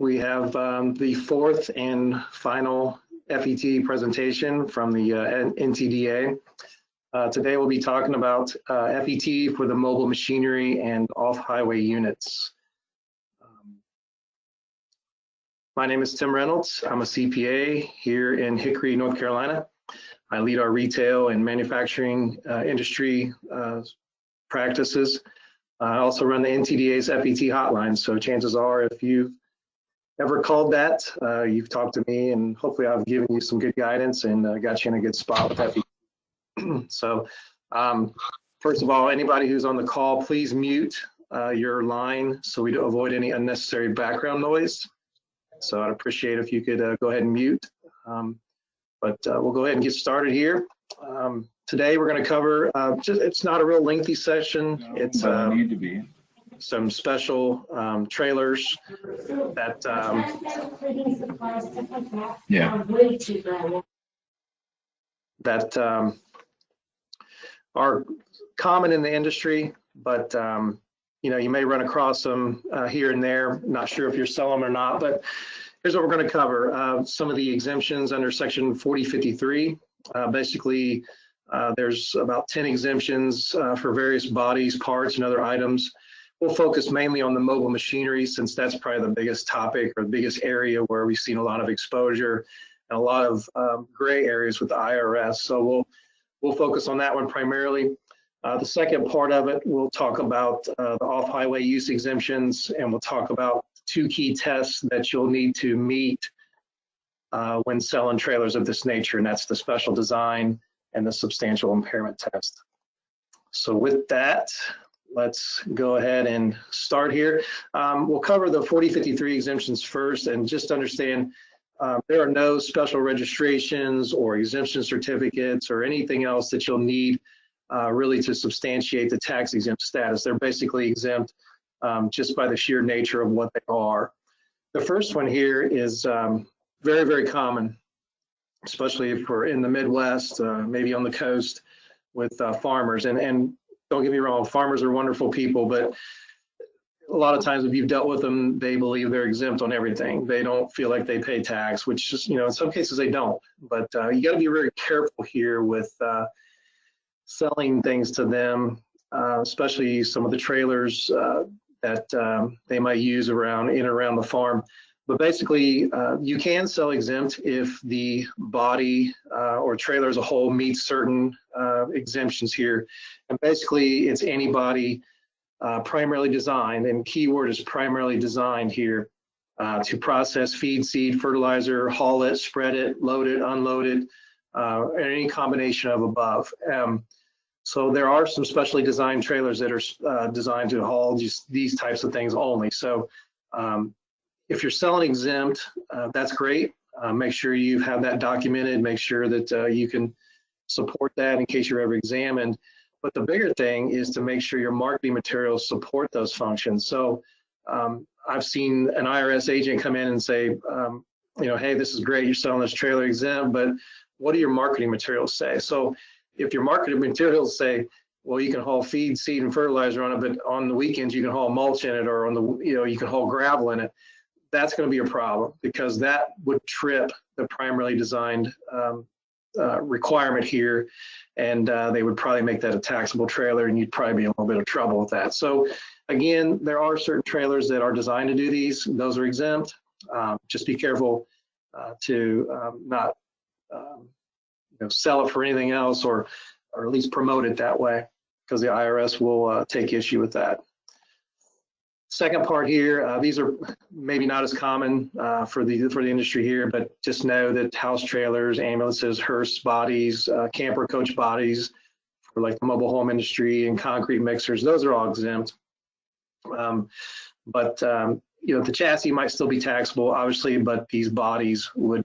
We have the fourth and final FET presentation from the NTDA. Today we'll be talking about FET for the mobile machinery and off-highway units. My name is Tim Reynolds. I'm a CPA here in Hickory, North Carolina. I lead our retail and manufacturing industry practices. I also run the NTDA's FET hotline, so chances are if you've ever called that, you've talked to me, and hopefully I've given you some good guidance and got you in a good spot with FET. So first of all, anybody who's on the call, please mute your line so we don't avoid any unnecessary background noise. So I'd appreciate if you could go ahead and mute. But we'll go ahead and get started here. Today we're going to cover, it's not a real lengthy session. No, it's some special trailers that that are common in the industry, but you know, you may run across them here and there. Not sure if you're selling them or not, but here's what we're going to cover. Some of the exemptions under section 4053. Basically, there's about 10 exemptions for various bodies, parts, and other items. We'll focus mainly on the mobile machinery since that's probably the biggest topic or the biggest area where we've seen a lot of exposure and a lot of gray areas with the IRS. So we'll focus on that one primarily. The second part of it, we'll talk about the off-highway use exemptions, and we'll talk about two key tests that you'll need to meet when selling trailers of this nature, and that's the special design and the substantial impairment test. So with that, let's go ahead and start here. We'll cover the 4053 exemptions first, and just understand there are no special registrations or exemption certificates or anything else that you'll need really to substantiate the tax exempt status. They're basically exempt just by the sheer nature of what they are. The first one here is very, very common, especially if we're in the Midwest, maybe on the coast with farmers. And don't get me wrong, farmers are wonderful people, but a lot of times if you've dealt with them, they believe they're exempt on everything. They don't feel like they pay tax, which just, you know, in some cases they don't. But you got to be very careful here with selling things to them, especially some of the trailers that they might use in and around the farm. But basically, you can sell exempt if the body or trailer as a whole meets certain exemptions here. And basically, it's any body primarily designed, and keyword is primarily designed here, to process feed, seed, fertilizer, haul it, spread it, load it, unload it, or any combination of above. So there are some specially designed trailers that are designed to haul just these types of things only. So if you're selling exempt, that's great. Make sure you have that documented. Make sure that you can support that in case you're ever examined. But the bigger thing is to make sure your marketing materials support those functions. So I've seen an IRS agent come in and say, you know, hey, this is great, you're selling this trailer exempt, but what do your marketing materials say? So if your marketing materials say, well, you can haul feed, seed, and fertilizer on it, but on the weekends you can haul mulch in it, or on the, you know, you can haul gravel in it, that's going to be a problem, because that would trip the primarily designed requirement here, and they would probably make that a taxable trailer, and you'd probably be in a little bit of trouble with that. So again, there are certain trailers that are designed to do these. Those are exempt. Just be careful to not you know, sell it for anything else, or at least promote it that way, because the IRS will take issue with that. Second part here, these are maybe not as common for the industry here, but just know that house trailers, ambulances, hearse bodies, camper coach bodies for like the mobile home industry, and concrete mixers, those are all exempt. But you know, the chassis might still be taxable, obviously, but these bodies would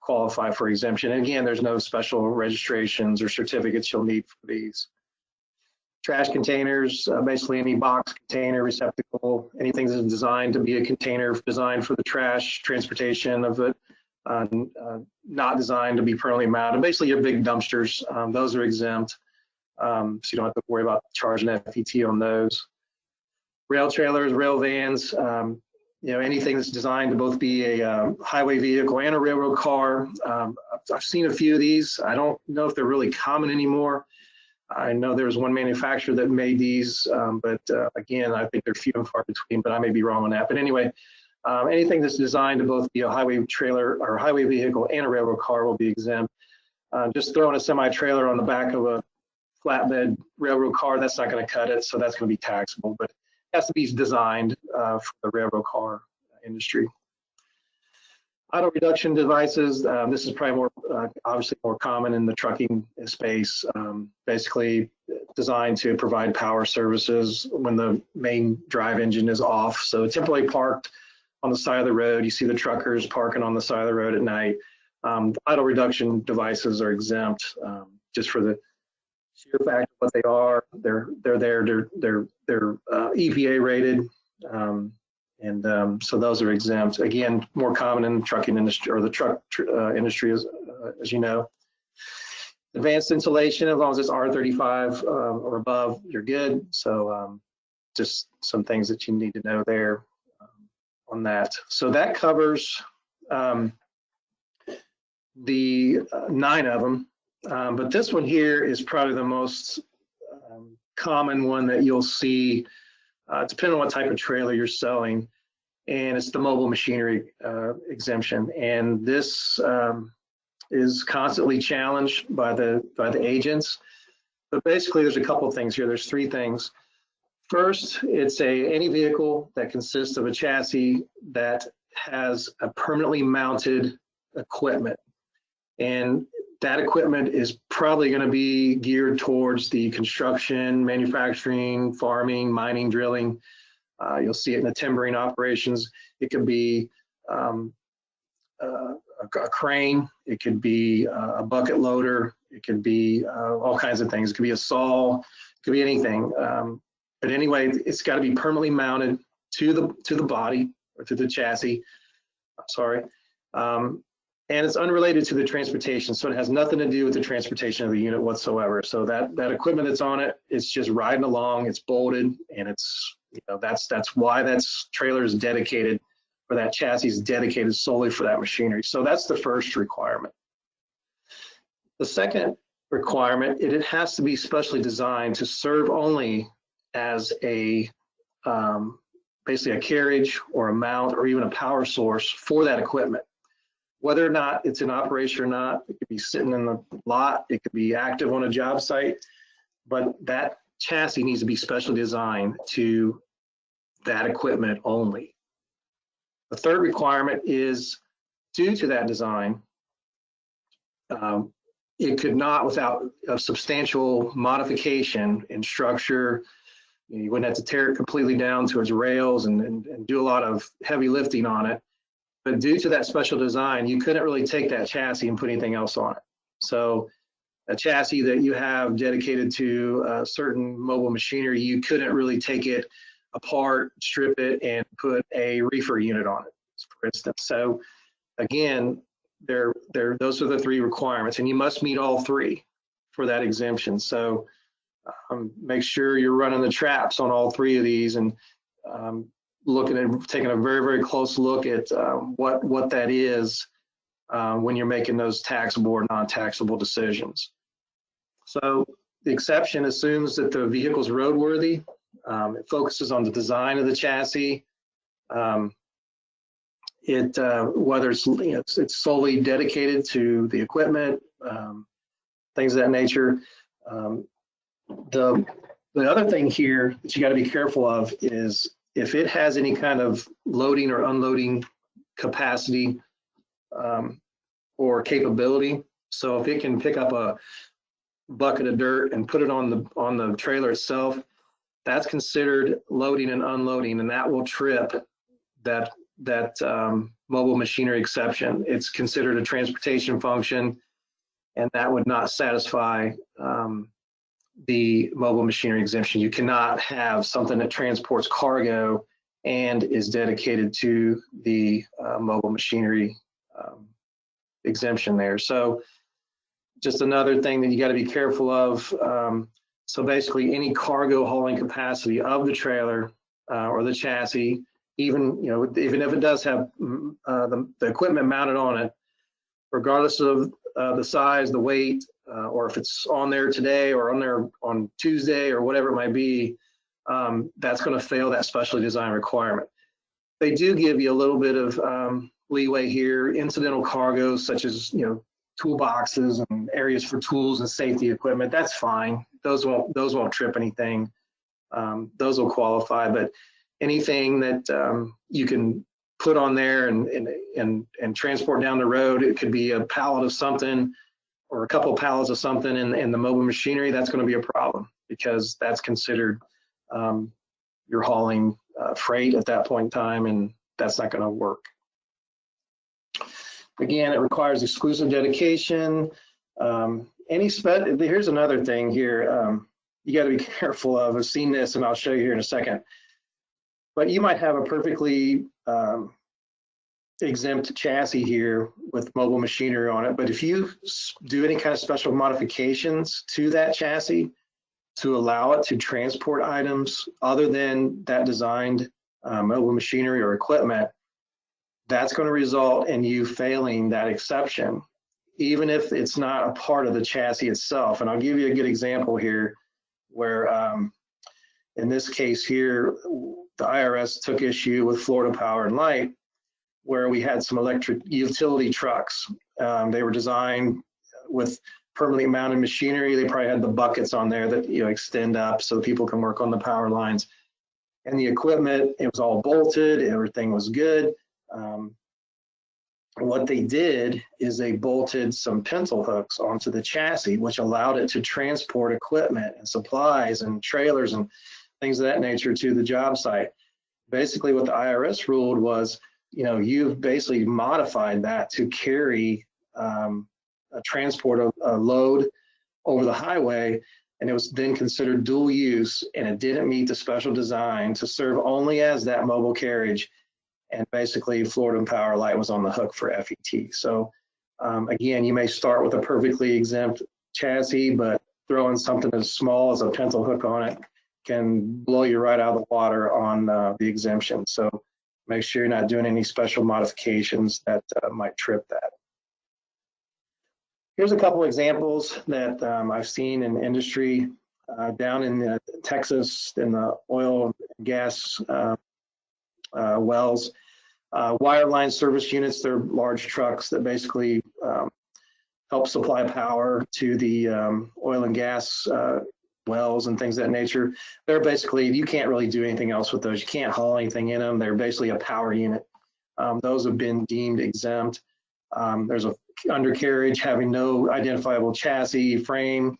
qualify for exemption. And again, there's no special registrations or certificates you'll need for these. Trash containers, basically any box, container, receptacle, anything that's designed to be a container designed for the trash transportation of it, not designed to be permanently mounted. Basically your big dumpsters, those are exempt. So you don't have to worry about charging FET on those. Rail trailers, rail vans, anything that's designed to both be a highway vehicle and a railroad car. I've seen a few of these. I don't know if they're really common anymore. I know there was one manufacturer that made these, but again, I think they're few and far between, but I may be wrong on that. But anyway, anything that's designed to both be a highway trailer or highway vehicle and a railroad car will be exempt. Just throwing a semi-trailer on the back of a flatbed railroad car, that's not going to cut it, so that's going to be taxable, but it has to be designed for the railroad car industry. Auto reduction devices, this is probably more, obviously more common in the trucking space, basically designed to provide power services when the main drive engine is off. So temporarily parked on the side of the road, you see the truckers parking on the side of the road at night. Auto reduction devices are exempt just for the sheer fact of what they are. They're EPA rated, so those are exempt. Again, more common in the trucking industry or the truck industry, as you know. Advanced insulation, as long as it's R35 or above, you're good. So just some things that you need to know there on that. So that covers the 9 of them. But this one here is probably the most common one that you'll see, depending on what type of trailer you're selling, and it's the mobile machinery exemption. And this is constantly challenged by the agents. But basically, there's a couple of things here. There's 3 things. First, it's any vehicle that consists of a chassis that has a permanently mounted equipment. And that equipment is probably going to be geared towards the construction, manufacturing, farming, mining, drilling. You'll see it in the timbering operations. It could be a crane. It could be a bucket loader. It could be all kinds of things. It could be a saw. It could be anything. But anyway, it's got to be permanently mounted to the body or to the chassis. Sorry. And it's unrelated to the transportation, so it has nothing to do with the transportation of the unit whatsoever. So that equipment that's on it, it's just riding along, it's bolted, and it's, that's why that trailer is dedicated, or that chassis is dedicated solely for that machinery. So that's the first requirement. The second requirement, it has to be specially designed to serve only as a basically a carriage or a mount or even a power source for that equipment. Whether or not it's in operation or not, it could be sitting in the lot, it could be active on a job site, but that chassis needs to be specially designed to that equipment only. The third requirement is, due to that design, it could not, without a substantial modification in structure, you wouldn't have to tear it completely down to its rails and do a lot of heavy lifting on it. But due to that special design, you couldn't really take that chassis and put anything else on it. So a chassis that you have dedicated to certain mobile machinery, you couldn't really take it apart, strip it, and put a reefer unit on it, for instance. So again, those are the 3 requirements, and you must meet all 3 for that exemption. So make sure you're running the traps on all 3 of these, and looking at taking a very, very close look at what that is when you're making those taxable or non-taxable decisions. So the exception assumes that the vehicle is roadworthy. It focuses on the design of the chassis. Whether it's solely dedicated to the equipment, things of that nature. The other thing here that you got to be careful of is if it has any kind of loading or unloading capacity or capability. So if it can pick up a bucket of dirt and put it on the trailer itself, that's considered loading and unloading, and that will trip that mobile machinery exception. It's considered a transportation function, and that would not satisfy the mobile machinery exemption. You cannot have something that transports cargo and is dedicated to the mobile machinery exemption there. So just another thing that you got to be careful of. So basically any cargo hauling capacity of the trailer or the chassis, even, even if it does have the equipment mounted on it, regardless of the size, the weight, or if it's on there today or on there on Tuesday or whatever it might be, that's going to fail that specially designed requirement. They do give you a little bit of leeway here. Incidental cargoes such as toolboxes and areas for tools and safety equipment, that's fine. Those won't trip anything. Those will qualify. But anything that you can put on there and transport down the road, it could be a pallet of something or a couple of pallets of something in the mobile machinery, that's going to be a problem because that's considered you're hauling freight at that point in time, and that's not going to work. Again, it requires exclusive dedication. Here's another thing here you got to be careful of. I've seen this, and I'll show you here in a second. But you might have a perfectly exempt chassis here with mobile machinery on it. But if you do any kind of special modifications to that chassis to allow it to transport items other than that designed mobile machinery or equipment, that's going to result in you failing that exception, even if it's not a part of the chassis itself. And I'll give you a good example here where in this case here, the IRS took issue with Florida Power and Light, where we had some electric utility trucks. They were designed with permanently mounted machinery. They probably had the buckets on there that extend up so people can work on the power lines. And the equipment, it was all bolted, everything was good. What they did is they bolted some pencil hooks onto the chassis, which allowed it to transport equipment and supplies and trailers and things of that nature to the job site. Basically, what the IRS ruled was, you've basically modified that to carry transport a load over the highway, and it was then considered dual use, and it didn't meet the special design to serve only as that mobile carriage. And basically, Florida Power Light was on the hook for FET. So again, you may start with a perfectly exempt chassis, but throwing something as small as a pencil hook on it can blow you right out of the water on the exemption. So make sure you're not doing any special modifications that might trip that. Here's a couple examples that I've seen in industry down in Texas in the oil and gas wells. Wireline service units, they're large trucks that basically help supply power to the oil and gas wells and things of that nature. They're basically, you can't really do anything else with those. You can't haul anything in them. They're basically a power unit. Those have been deemed exempt. There's a undercarriage having no identifiable chassis frame.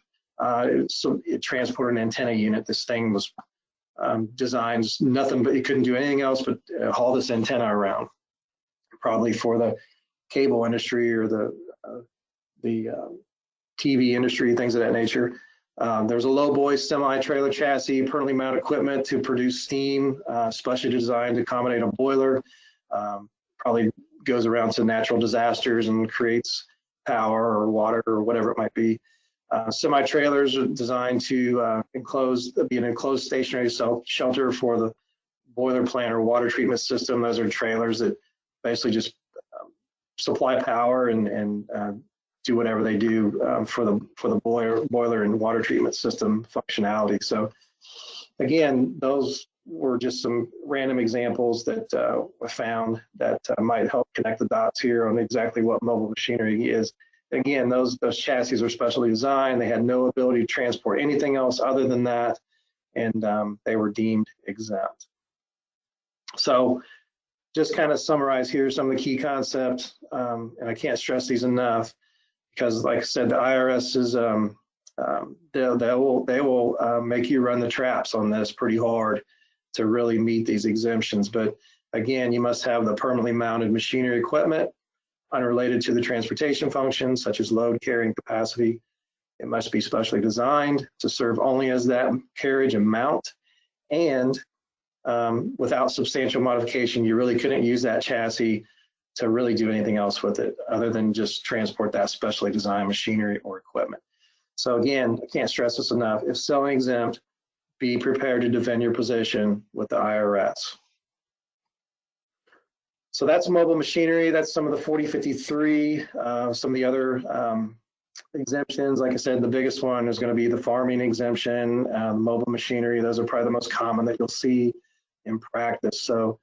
So it transported an antenna unit. This thing was designed nothing, but it couldn't do anything else but haul this antenna around, probably for the cable industry or the TV industry, things of that nature. There's a low boy semi-trailer chassis, permanently mounted equipment to produce steam, specially designed to accommodate a boiler. Probably goes around to natural disasters and creates power or water or whatever it might be. Semi-trailers are designed to be an enclosed stationary shelter for the boiler plant or water treatment system. Those are trailers that basically just supply power and do whatever they do for the boiler and water treatment system functionality. So again, those were just some random examples that were found that might help connect the dots here on exactly what mobile machinery is. Again, those chassis are specially designed. They had no ability to transport anything else other than that, and they were deemed exempt. So just kind of summarize here some of the key concepts, and I can't stress these enough because, like I said, the IRS is they will make you run the traps on this pretty hard to really meet these exemptions. But again, you must have the permanently mounted machinery equipment unrelated to the transportation functions, such as load carrying capacity. It must be specially designed to serve only as that carriage and mount. And without substantial modification, you really couldn't use that chassis to really do anything else with it other than just transport that specially designed machinery or equipment. So again, I can't stress this enough. If selling exempt, be prepared to defend your position with the IRS. So that's mobile machinery. That's some of the 4053, some of the other exemptions. Like I said, the biggest one is going to be the farming exemption, mobile machinery. Those are probably the most common that you'll see in practice. So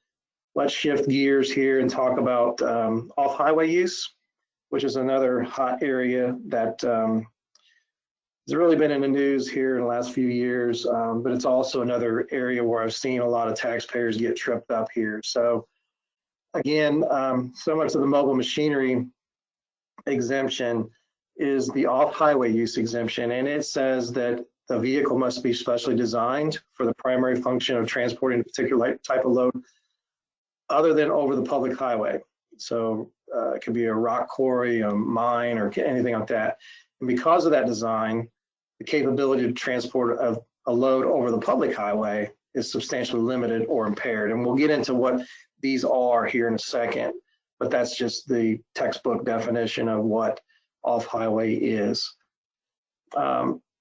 let's shift gears here and talk about off-highway use, which is another hot area that has really been in the news here in the last few years, but it's also another area where I've seen a lot of taxpayers get tripped up here. So again, similar to the mobile machinery exemption is the off-highway use exemption, and it says that the vehicle must be specially designed for the primary function of transporting a particular type of load other than over the public highway. So it could be a rock quarry, a mine, or anything like that. And because of that design, the capability to transport a load over the public highway is substantially limited or impaired. And we'll get into what these are here in a second, but that's just the textbook definition of what off-highway is.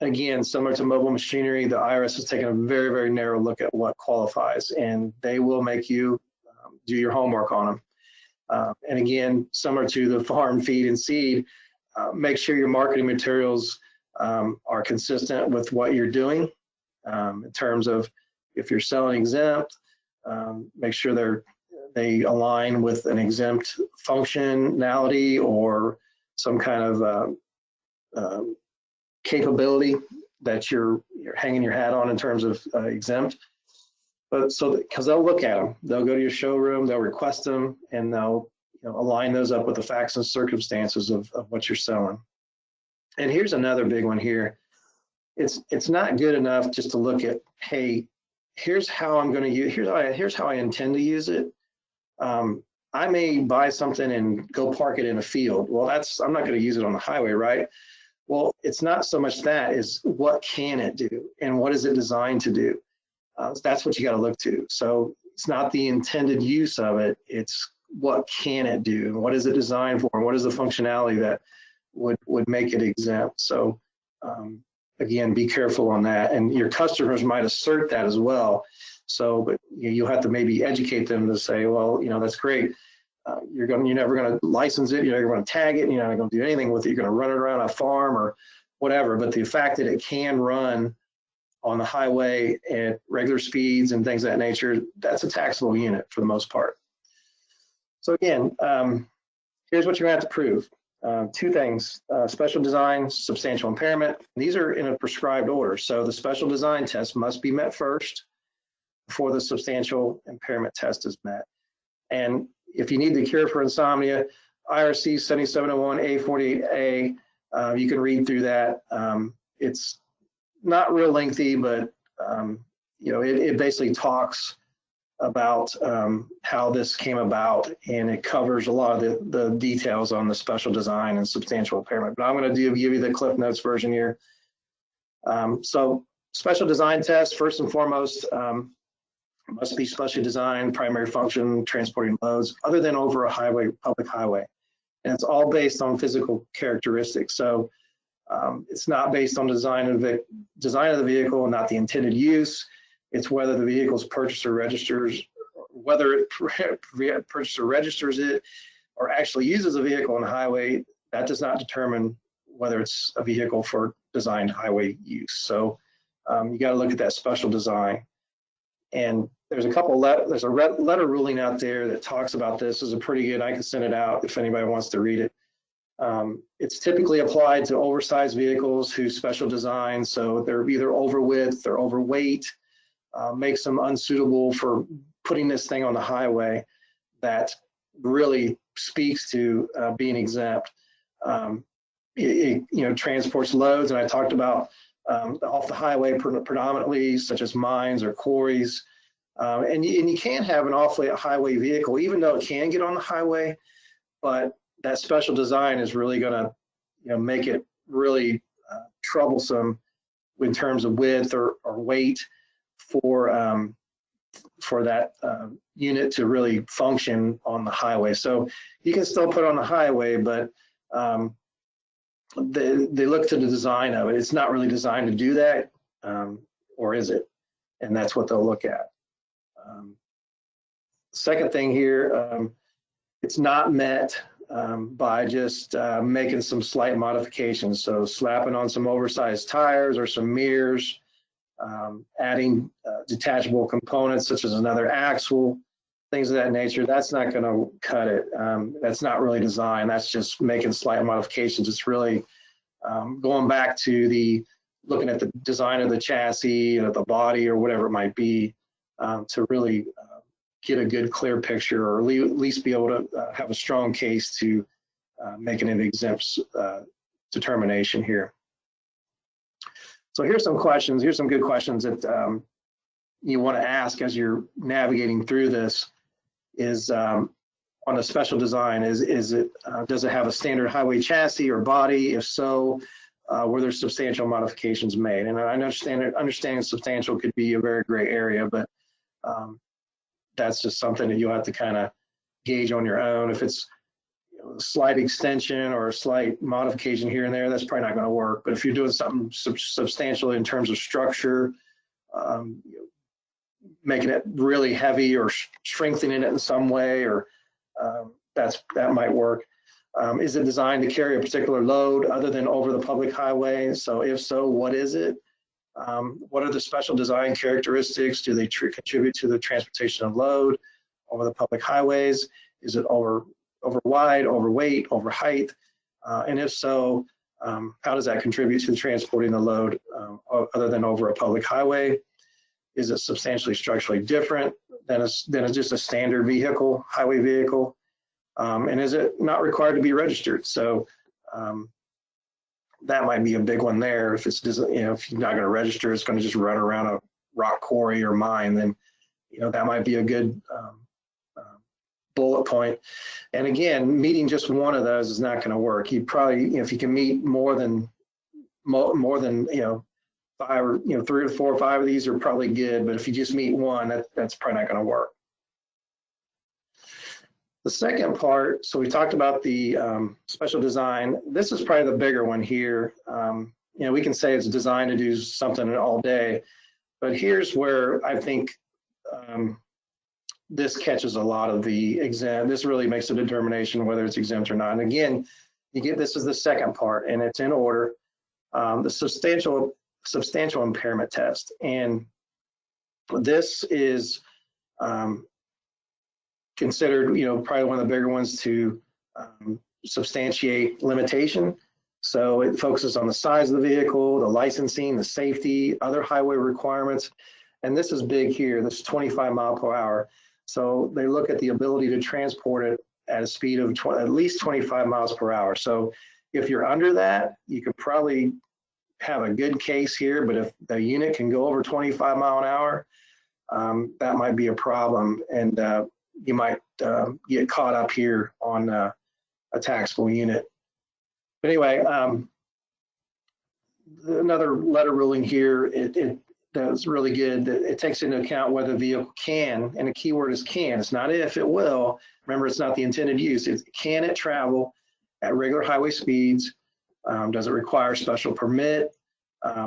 Again, similar to mobile machinery, the IRS has taken a very, very narrow look at what qualifies, and they will make you do your homework on them. And again, similar to the farm, feed, and seed, make sure your marketing materials are consistent with what you're doing in terms of if you're selling exempt, make sure they align with an exempt functionality or some kind of capability that you're hanging your hat on in terms of exempt. But so because they'll look at them, they'll go to your showroom, they'll request them, and they'll align those up with the facts and circumstances of what you're selling. And here's another big one here. It's not good enough just to look at, hey, here's how I'm going to use, here's how I intend to use it. I may buy something and go park it in a field. Well, I'm not going to use it on the highway, right? Well, it's not so much that, is what can it do and what is it designed to do? That's what you got to look to. So it's not the intended use of it, it's what can it do and what is it designed for and what is the functionality that would make it exempt. So again, be careful on that, and your customers might assert that as well. So, but you'll have to maybe educate them to say, well, that's great. You're never going to license it. You're never going to tag it. You're not going to do anything with it. You're going to run it around a farm or whatever. But the fact that it can run on the highway at regular speeds and things of that nature, that's a taxable unit for the most part. So again, here's what you're going to have to prove. Two things: special design, substantial impairment. These are in a prescribed order. So the special design test must be met first before the substantial impairment test is met. And if you need the cure for insomnia, IRC 7701A48A, you can read through that. It's not real lengthy, but it basically talks about how this came about, and it covers a lot of the details on the special design and substantial impairment. But I'm going to give you the Cliff Notes version here. So special design test, first and foremost, must be specially designed, primary function, transporting loads other than over a highway, public highway. And it's all based on physical characteristics. So it's not based on design of the vehicle, not the intended use. It's whether the vehicle's purchaser registers, whether it purchaser registers it or actually uses a vehicle on the highway. That does not determine whether it's a vehicle for designed highway use. So you got to look at that special design. And there's a couple, there's a letter ruling out there that talks about this. This is a pretty good, I can send it out if anybody wants to read it. It's typically applied to oversized vehicles whose special design, so they're either over width or overweight, makes them unsuitable for putting this thing on the highway. That really speaks to being exempt. It transports loads, and I talked about off the highway predominantly, such as mines or quarries. And you can have an off-highway vehicle, even though it can get on the highway, but that special design is really going to make it really troublesome in terms of width or weight for that unit to really function on the highway. So you can still put it on the highway, but they look to the design of it. It's not really designed to do that, or is it? And that's what they'll look at. Second thing here, it's not met by just making some slight modifications. So slapping on some oversized tires or some mirrors, adding detachable components such as another axle, things of that nature, that's not going to cut it. That's not really design. That's just making slight modifications. It's really going back to looking at the design of the chassis or the body or whatever it might be to really get a good clear picture, or at least be able to have a strong case to making an exempt determination here. So here's some questions. Here's some good questions that you want to ask as you're navigating through this. Is on a special design, does it have a standard highway chassis or body? If so, were there substantial modifications made? And I understanding substantial could be a very gray area, but that's just something that you'll have to kind of gauge on your own. If it's a slight extension or a slight modification here and there, that's probably not going to work. But if you're doing something substantial in terms of structure, making it really heavy or strengthening it in some way, or that might work. Is it designed to carry a particular load other than over the public highway? So if so, what is it? What are the special design characteristics? Do they contribute to the transportation of load over the public highways? Is it over wide, over weight, over height? And if so, how does that contribute to transporting the load other than over a public highway? Is it substantially structurally different than just a standard vehicle, highway vehicle? And is it not required to be registered? So that might be a big one there. If it's, if you're not going to register, it's going to just run around a rock quarry or mine, then that might be a good bullet point. And again, meeting just one of those is not going to work. You probably, if you can meet more than 5 or 3 or 4 or 5 of these are probably good, but if you just meet one, that's probably not going to work. The second part, so we talked about the special design. This is probably the bigger one here. We can say it's designed to do something all day, but here's where I think this catches a lot of the exempt. This really makes a determination whether it's exempt or not. And again, this is the second part, and it's in order. The substantial impairment test, and this is considered, probably one of the bigger ones to substantiate limitation. So it focuses on the size of the vehicle, the licensing, the safety, other highway requirements, and this is big here. This is 25 miles per hour. So they look at the ability to transport it at a speed of at least 25 miles per hour. So if you're under that, you could probably have a good case here, but if the unit can go over 25 mile an hour, that might be a problem, and you might get caught up here on a taxable unit. But anyway, another letter ruling here, that's really good. It takes into account whether the vehicle can, and the key word is can. It's not if, it will. Remember, it's not the intended use. It's can it travel at regular highway speeds? Does it require special permit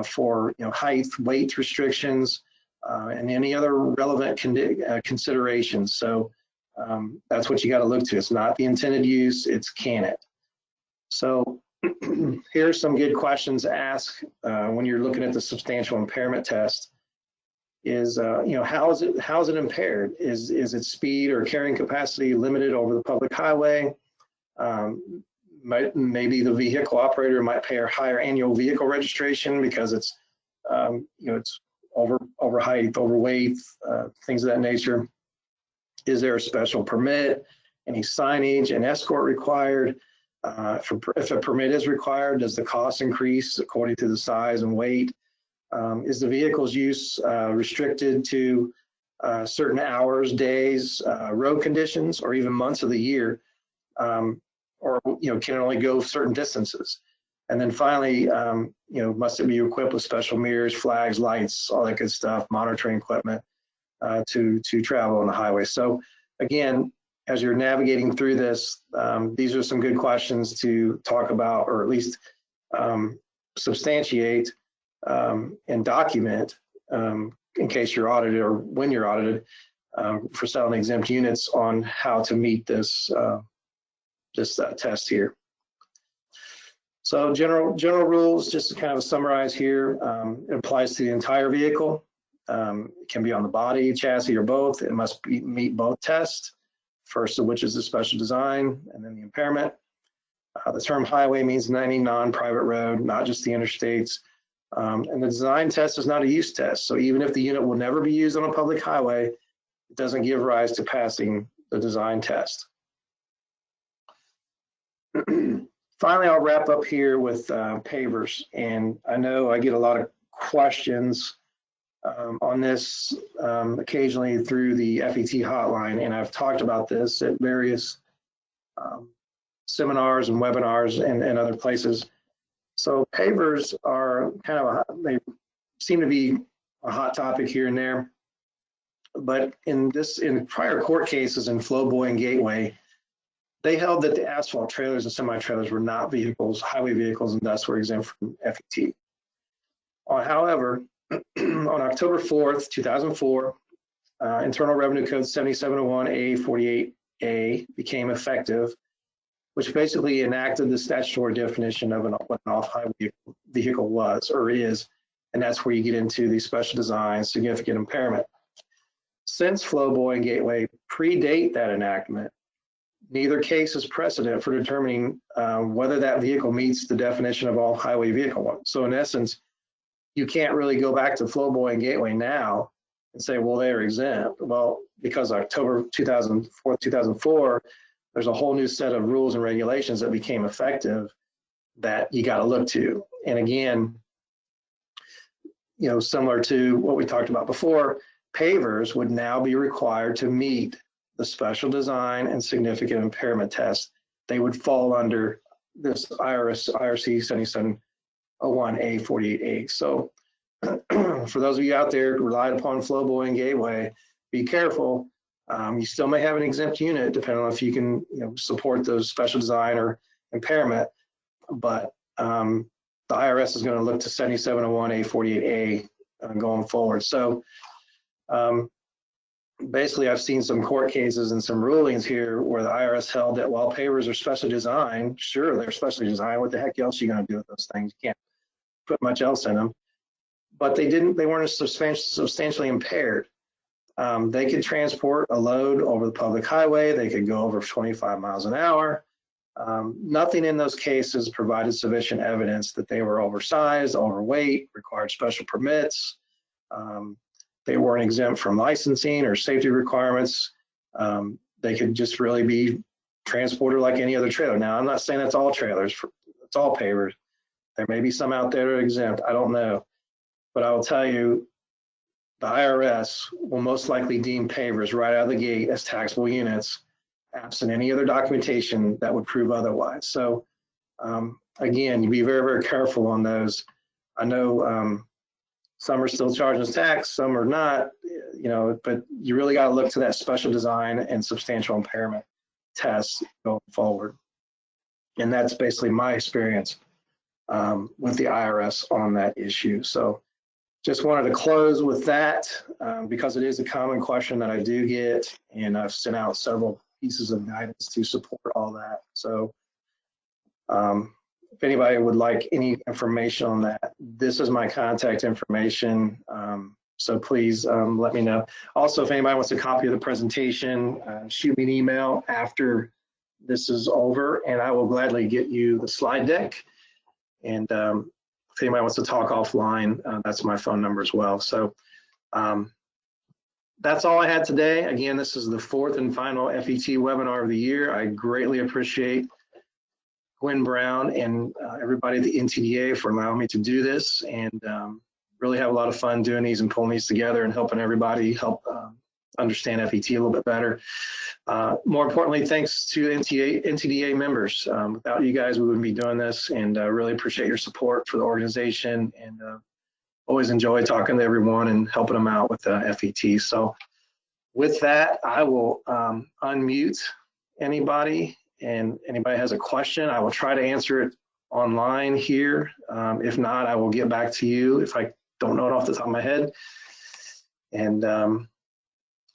for height, weight restrictions, and any other relevant considerations? So that's what you got to look to. It's not the intended use, it's can it. So here's some good questions to ask when you're looking at the substantial impairment test. Is how is it impaired? Is its speed or carrying capacity limited over the public highway? Maybe the vehicle operator might pay a higher annual vehicle registration because it's it's over height, overweight, things of that nature. Is there a special permit, any signage and escort required? If a permit is required, does the cost increase according to the size and weight? Is the vehicle's use restricted to certain hours, days, road conditions, or even months of the year? Or can it only go certain distances? And then finally, must it be equipped with special mirrors, flags, lights, all that good stuff, monitoring equipment to travel on the highway? So again, as you're navigating through this, these are some good questions to talk about, or at least substantiate and document in case you're audited or when you're audited. for selling exempt units on how to meet this test here. So general rules, just to kind of summarize here, it applies to the entire vehicle. It can be on the body, chassis, or both. It must meet both tests, first of which is the special design, and then the impairment. The term highway means any non-private road, not just the interstates. And the design test is not a use test. So even if the unit will never be used on a public highway, it doesn't give rise to passing the design test. Finally, I'll wrap up here with pavers. And I know I get a lot of questions on this occasionally through the FET hotline. And I've talked about this at various seminars and webinars and other places. So pavers are kind of, they seem to be a hot topic here and there. But in prior court cases in Flowboy and Gateway, they held that the asphalt trailers and semi-trailers were not vehicles, highway vehicles, and thus were exempt from FET. However, on October 4th, 2004, Internal Revenue Code 7701A48A became effective, which basically enacted the statutory definition of what an off-highway vehicle was or is, and that's where you get into the special design significant impairment. Since Flowboy and Gateway predate that enactment, neither case is precedent for determining whether that vehicle meets the definition of off-highway vehicle. So in essence, you can't really go back to Flowboy and Gateway now and say, well, they're exempt. Well, because October 2004, there's a whole new set of rules and regulations that became effective that you got to look to. And again, you know, similar to what we talked about before, pavers would now be required to meet the special design and significant impairment test. They would fall under this IRC 7701A48A. So for those of you out there who relied upon Flowboy and Gateway, be careful. You still may have an exempt unit depending on if you can, you know, support those special design or impairment, but the IRS is going to look to 7701A48A going forward. So basically, I've seen some court cases and some rulings here where the IRS held that while pavers are specially designed, sure, they're specially designed. What the heck else are you going to do with those things? You can't put much else in them. But they weren't substantially impaired. They could transport a load over the public highway. They could go over 25 miles an hour. Nothing in those cases provided sufficient evidence that they were oversized, overweight, required special permits. They weren't exempt from licensing or safety requirements. They could just really be transported like any other trailer. Now, I'm not saying that's all trailers, it's all pavers. There may be some out there that are exempt, I don't know. But I will tell you, the IRS will most likely deem pavers right out of the gate as taxable units, absent any other documentation that would prove otherwise. So again, you be very, very careful on those. I know some are still charging us tax, some are not, you know, but you really got to look to that special design and substantial impairment test going forward. And that's basically my experience with the IRS on that issue. So just wanted to close with that because it is a common question that I do get, and I've sent out several pieces of guidance to support all that. So if anybody would like any information on that, this is my contact information. So please let me know. Also, if anybody wants a copy of the presentation, shoot me an email after this is over, and I will gladly get you the slide deck. And if anybody wants to talk offline, that's my phone number as well. So that's all I had today. Again, this is the fourth and final FET webinar of the year. I greatly appreciate Gwen Brown and everybody at the NTDA for allowing me to do this, and really have a lot of fun doing these and pulling these together and helping everybody understand FET a little bit better. More importantly, thanks to NTDA members. Without you guys, we wouldn't be doing this, and really appreciate your support for the organization, and always enjoy talking to everyone and helping them out with FET. So with that, I will unmute anybody, and anybody has a question, I will try to answer it online here. If not, I will get back to you if I don't know it off the top of my head. And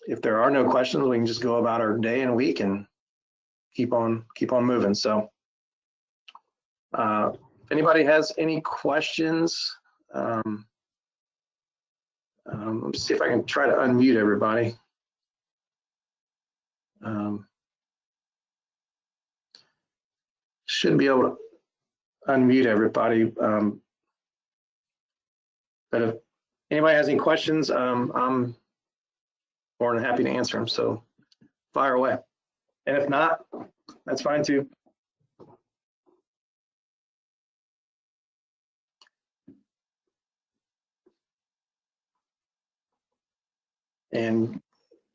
if there are no questions, we can just go about our day and week and keep on moving. So if anybody has any questions, let's see if I can try to unmute everybody. Should be able to unmute everybody. But if anybody has any questions, I'm more than happy to answer them. So fire away. And if not, that's fine too. And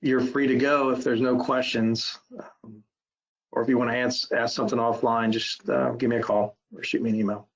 you're free to go if there's no questions. Or if you want to ask something offline, just give me a call or shoot me an email.